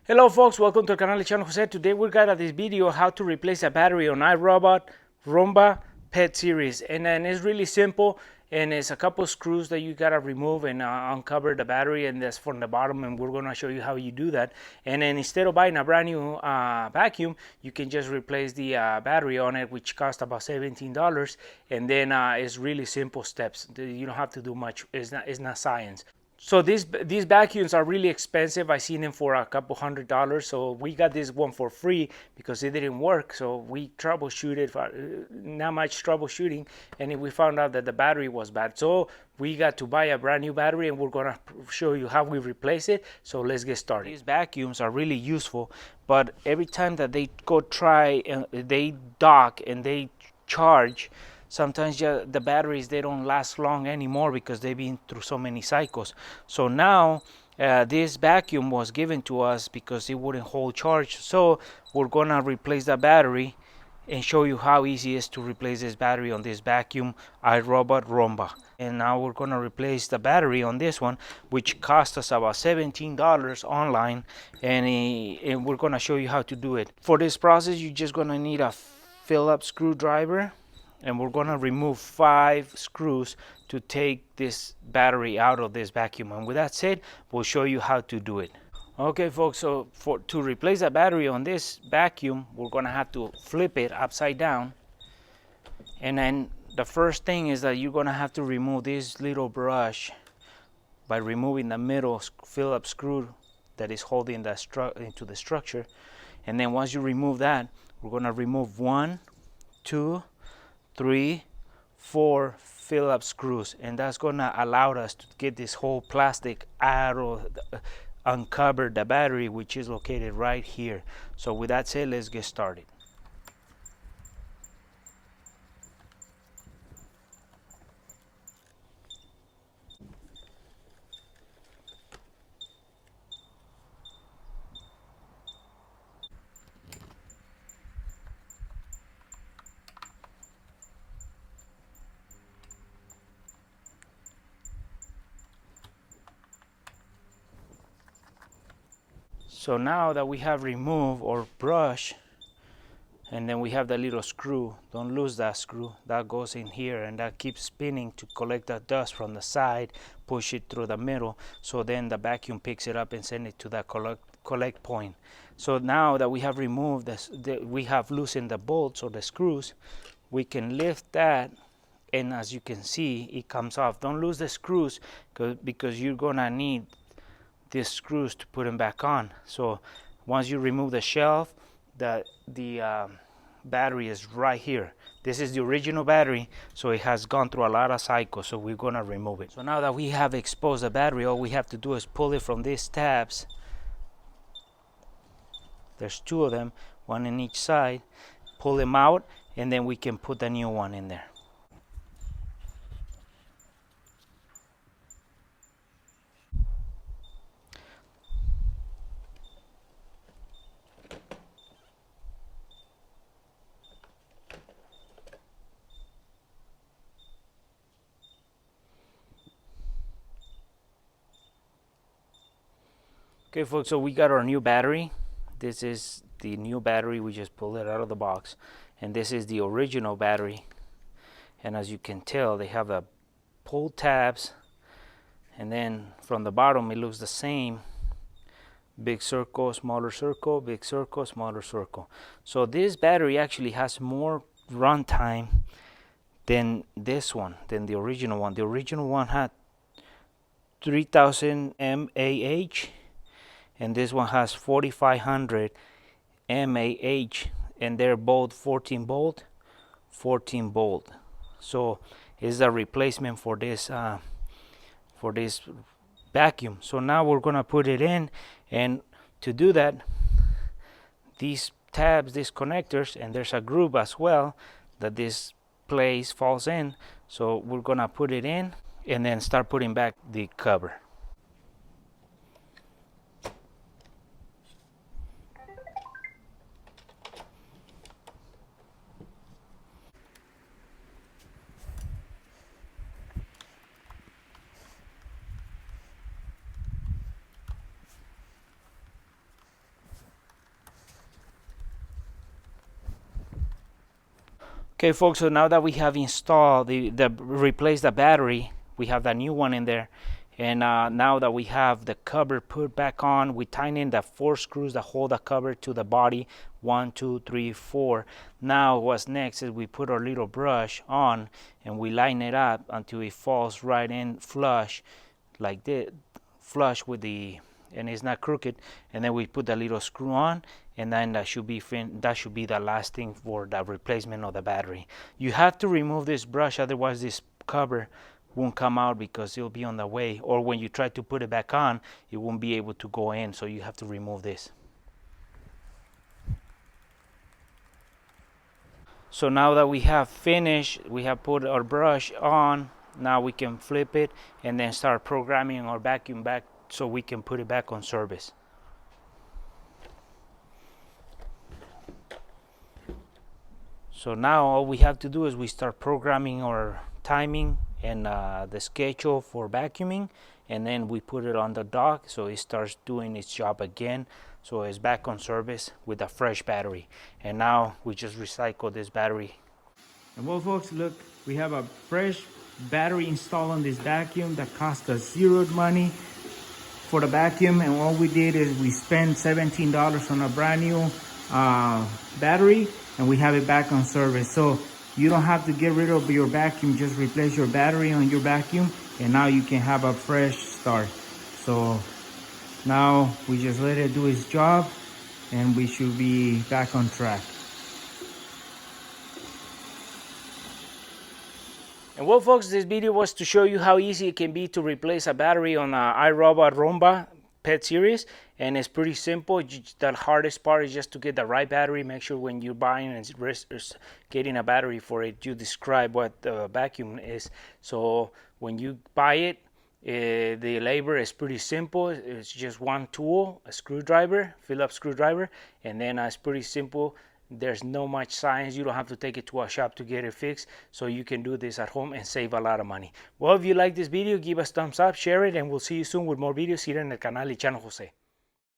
Hello folks, welcome to the Canal Channel Jose. Today we got this video how to replace a battery on iRobot Roomba Pet Series. And then it's really simple, and it's a couple screws that you gotta remove and uncover the battery, and that's from the bottom, and we're gonna show you how you do that. And then instead of buying a brand new vacuum, you can just replace the battery on it, which costs about $17. And then it's really simple steps. You don't have to do much. It's not science. So these vacuums are really expensive. I seen them for a couple $100. So we got this one for free because it didn't work. So we troubleshooted, not much troubleshooting, and we found out that the battery was bad. So we got to buy a brand new battery, and we're gonna show you how we replace it. So let's get started. These vacuums are really useful, but every time that they go try and they dock and they charge, sometimes the batteries, they don't last long anymore because they've been through so many cycles. So now this vacuum was given to us because it wouldn't hold charge. So we're gonna replace the battery and show you how easy it is to replace this battery on this vacuum iRobot Roomba. And now we're gonna replace the battery on this one, which cost us about $17 online, and we're gonna show you how to do it. For this process, you're just gonna need a Phillips screwdriver, and we're going to remove 5 screws to take this battery out of this vacuum. And with that said, we'll show you how to do it. Okay folks, so to replace the battery on this vacuum, we're going to have to flip it upside down. And then the first thing is that you're going to have to remove this little brush by removing the middle Phillips screw that is holding the into the structure. And then once you remove that, we're going to remove 1, 2, 3, 4 Phillips screws, and that's gonna allow us to get this whole plastic out of uncover the battery, which is located right here. So with that said, let's get started. So now that we have removed or brush, and then we have the little screw, don't lose that screw, that goes in here, and that keeps spinning to collect the dust from the side, push it through the middle, so then the vacuum picks it up and send it to the collect point. So now that we have removed this, we have loosened the bolts or the screws, we can lift that, and as you can see, it comes off. Don't lose the screws because you're gonna need these screws to put them back on. So once you remove the shelf, the battery is right here. This is the original battery, so it has gone through a lot of cycles, so we're gonna remove it. So now that we have exposed the battery, all we have to do is pull it from these tabs. There's 2 of them, one in each side. Pull them out, and then we can put the new one in there. Okay folks, so we got our new battery. This is the new battery, we just pulled it out of the box, and this is the original battery. And as you can tell, they have the pull tabs, and then from the bottom it looks the same. Big circle, smaller circle, big circle, smaller circle. So this battery actually has more runtime than this one, than the original one. The original one had 3000 mAh, and this one has 4500 mAh, and they're both 14 volt. So it's a replacement for this vacuum. So now we're gonna put it in, and to do that, these tabs, these connectors, and there's a groove as well that this place falls in. So we're gonna put it in and then start putting back the cover. Okay, folks, so now that we have installed replaced the battery, we have the new one in there. And now that we have the cover put back on, we tighten in the 4 screws that hold the cover to the body. 1, 2, 3, 4. Now what's next is we put our little brush on and we line it up until it falls right in flush, like this, flush with the, and it's not crooked. And then we put the little screw on, and then that should be the last thing for the replacement of the battery. You have to remove this brush, otherwise this cover won't come out because it'll be on the way, or when you try to put it back on, it won't be able to go in, so you have to remove this. So now that we have finished, we have put our brush on, now we can flip it and then start programming our vacuum back so we can put it back on service. So now all we have to do is we start programming our timing and the schedule for vacuuming, and then we put it on the dock so it starts doing its job again, so it's back on service with a fresh battery. And now we just recycle this battery. And well, folks, look, we have a fresh battery installed on this vacuum that cost us zero money for the vacuum, and all we did is we spent $17 on a brand new battery, and we have it back on service. So you don't have to get rid of your vacuum, just replace your battery on your vacuum, and now you can have a fresh start. So now we just let it do its job and we should be back on track. And well, folks, this video was to show you how easy it can be to replace a battery on a iRobot Roomba pet series, and it's pretty simple. The hardest part is just to get the right battery. Make sure when you're buying and getting a battery for it, you describe what the vacuum is. So when you buy it, the labor is pretty simple. It's just one tool, a screwdriver, Phillips screwdriver, and then it's pretty simple. There's no much science. You don't have to take it to a shop to get it fixed, so you can do this at home and save a lot of money. Well, if you like this video, give us thumbs up, share it, and we'll see you soon with more videos here en el canal de Chano Jose.